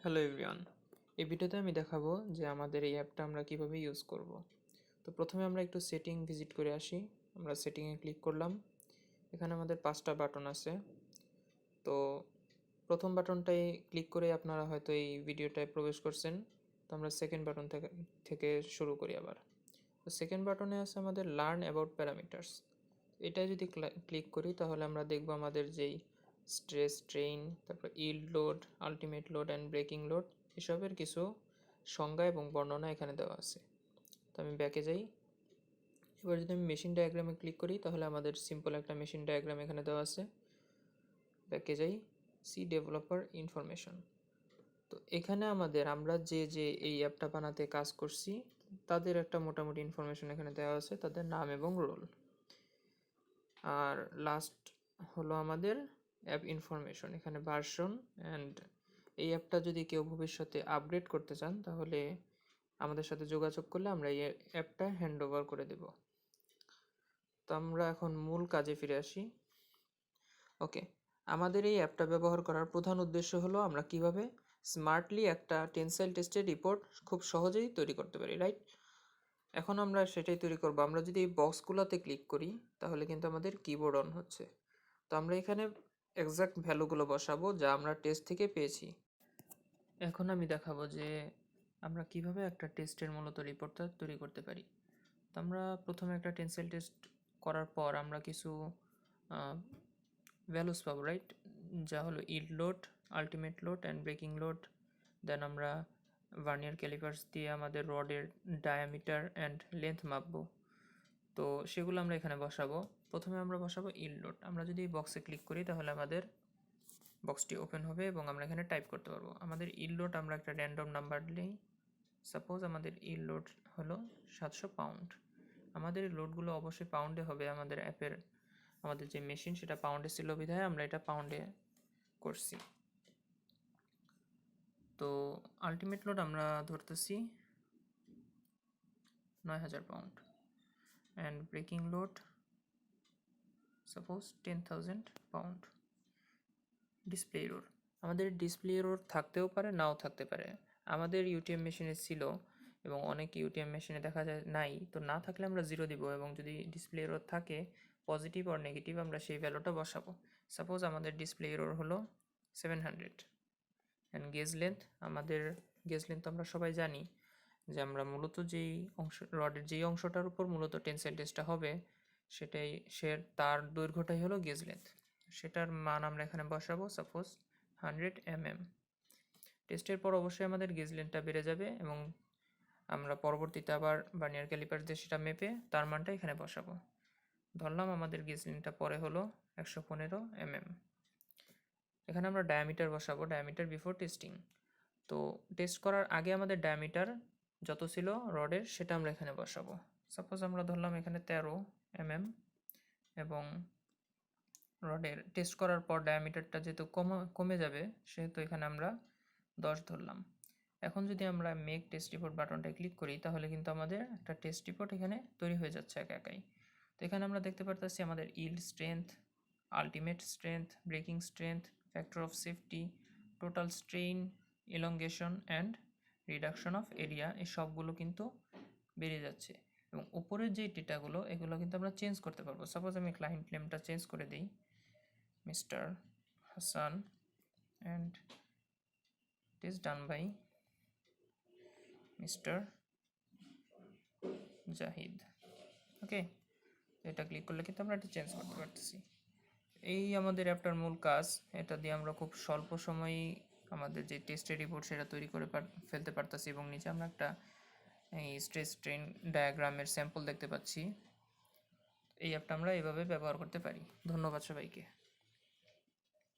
Hello everyone, এই ভিডিওতে আমি দেখাবো যে আমাদের এই অ্যাপটা আমরা কিভাবে ইউজ করব। তো প্রথমে আমরা একটু সেটিং ভিজিট করে আসি। আমরা সেটিংয়ে ক্লিক করলাম। এখানে আমাদের 5টা বাটন আছে। তো প্রথম বাটনটায় ক্লিক করে আপনারা হয়তো এই ভিডিওটায় প্রবেশ করছেন। তো আমরা সেকেন্ড বাটন থেকে শুরু করি আবার। তো সেকেন্ড বাটনে আছে আমাদের লার্ন অ্যাবাউট প্যারামিটার্স। এটা যদি ক্লিক করি তাহলে আমরা দেখব আমাদের যেই স্ট্রেস, স্ট্রেইন, তারপর yield load, ultimate load and breaking load এসবের কিছু সংজ্ঞা এবং বর্ণনা এখানে দেওয়া আছে। তো আমি ব্যাকে যাই। এবার যদি আমি মেশিন ডায়াগ্রামে ক্লিক করি তাহলে আমাদের সিম্পল একটা মেশিন ডায়াগ্রাম এখানে দেওয়া আছে। ব্যাকে যাই, সি ডেভেলপার ইনফরমেশন। তো এখানে আমরা যে এই অ্যাপটা বানাতে কাজ করছি তাদের একটা মোটামুটি ইনফরমেশন এখানে দেওয়া আছে, তাদের নাম এবং রোল। আর লাস্ট হলো আমাদের অ্যাপ ইনফরমেশন, এখানে ভার্সন অ্যান্ড এই অ্যাপটা যদি কেউ ভবিষ্যতে আপগ্রেড করতে চান তাহলে আমাদের সাথে যোগাযোগ করলে আমরা এই অ্যাপটা হ্যান্ড ওভার করে দেব। তো আমরা এখন মূল কাজে ফিরে আসি। ওকে, আমাদের এই অ্যাপটা ব্যবহার করার প্রধান উদ্দেশ্য হলো আমরা কিভাবে স্মার্টলি একটা টেনসাইল টেস্টের রিপোর্ট খুব সহজেই তৈরি করতে পারি, রাইট? এখন আমরা সেটাই তৈরি করব। আমরা যদি এই বক্সগুলোতে ক্লিক করি তাহলে কিন্তু আমাদের কিবোর্ড অন হচ্ছে। তো আমরা এখানে এক্সাক্ট ভ্যালুগুলো বসাবো যা আমরা টেস্ট থেকে পেয়েছি। এখন আমি দেখাবো যে আমরা কিভাবে একটা টেস্টের মূলত রিপোর্টটা তৈরি করতে পারি। তো আমরা প্রথমে একটা টেনসাইল টেস্ট করার পর আমরা কিছু ভ্যালুস পাবো, রাইট? যা হলো yield load, ultimate load and breaking load. Then আমরা ভার্নিয়ার ক্যালিপার্স দিয়ে আমাদের রডের ডায়ামিটার অ্যান্ড লেন্থ মাপবো। তো সেগুলো আমরা এখানে বসাবো। প্রথমে আমরা বসাবো ইল্ড লোড। আমরা যদি এই বক্সে ক্লিক করি তাহলে আমাদের বক্সটি ওপেন হবে এবং আমরা এখানে টাইপ করতে পারবো আমাদের ইল্ড লোড। আমরা একটা র্যান্ডম নাম্বার দিই, সাপোজ আমাদের ইল্ড লোড হলো 700 পাউন্ড। আমাদের এই লোডগুলো অবশ্যই পাউন্ডে হবে। আমাদের যে মেশিন সেটা পাউন্ডে ছিল বিধায় আমরা এটা পাউন্ডে করছি। তো আলটিমেট লোড আমরা ধরতেছি 9000 pound and breaking load suppose 10,000 pound. Display error, আমাদের ডিসপ্লে এরর থাকতেও পারে, নাও থাকতে পারে। আমাদের ইউটিএম মেশিনে ছিল এবং অনেক ইউটিএম মেশিনে দেখা যায় নাই। তো না থাকলে আমরা 0 দিব এবং যদি ডিসপ্লে এরর থাকে পজিটিভ আর নেগেটিভ আমরা সেই ভ্যালুটা বসাবো। সাপোজ আমাদের ডিসপ্লে এরর হলো 700 অ্যান্ড গেজ লেন্থ, আমাদের গেজ লেন্থ আমরা সবাই জানি যে আমরা মূলত যেই রডের যেই অংশটার উপর মূলত টেনসাইল টেস্টটা হবে সেটাই তার দৈর্ঘ্যটাই হলো গেজ লেন্থ। সেটার মান আমরা এখানে বসাবো, সাপোজ 100 mm। টেস্টের পর অবশ্যই আমাদের গেজ লেন্থটা বেড়ে যাবে এবং আমরা পরবর্তীতে আবার ভার্নিয়ার ক্যালিপার দিয়ে সেটা মেপে তার মানটা এখানে বসাবো। ধরলাম আমাদের গেজ লেন্থটা পরে হলো 115 mm। এখানে আমরা ডায়ামিটার বসাবো, ডায়ামিটার বিফোর টেস্টিং। তো টেস্ট করার আগে আমাদের ডায়ামিটার যত ছিল রডের সেটা আমরা এখানে বসাবো। সাপোজ আমরা ধরলাম এখানে 13 mm এবং রডের টেস্ট করার পর ডায়ামিটারটা যেহেতু কমে যাবে সেহেতু এখানে আমরা 10 ধরলাম। এখন যদি আমরা মেক টেস্ট রিপোর্ট বাটনটায় ক্লিক করি তাহলে কিন্তু আমাদের একটা টেস্ট রিপোর্ট এখানে তৈরি হয়ে যাচ্ছে একা একাই। তো এখানে আমরা দেখতে পারতেছি আমাদের yield strength, ultimate strength, breaking strength, factor of safety, total strain, elongation and reduction of area, এই সবগুলো কিন্তু বেড়ে যাচ্ছে। এবং উপরের যে ডেটাগুলো এগুলো কিন্তু আমরা চেঞ্জ করতে পারবো। সাপোজ আমি ক্লায়েন্ট নেমটা চেঞ্জ করে দিই, mister Hasan, and it is done by mister Zahid. Okay, এটা ক্লিক করলে কিন্তু আমরা এটা চেঞ্জ করতে পারতেছি। এই আমাদের অ্যাপটার মূল কাজ। এটা দিয়ে আমরা খুব স্বল্প সময়েই আমাদের যে টেস্টের রিপোর্ট সেটা তৈরি করে ফেলতে পারতেছি এবং নিচে আমরা একটা এই স্ট্রেস স্ট্রেন ডায়াগ্রামের স্যাম্পল দেখতে পাচ্ছি। এই অ্যাপটা আমরা এভাবে ব্যবহার করতে পারি। ধন্যবাদ সবাইকে।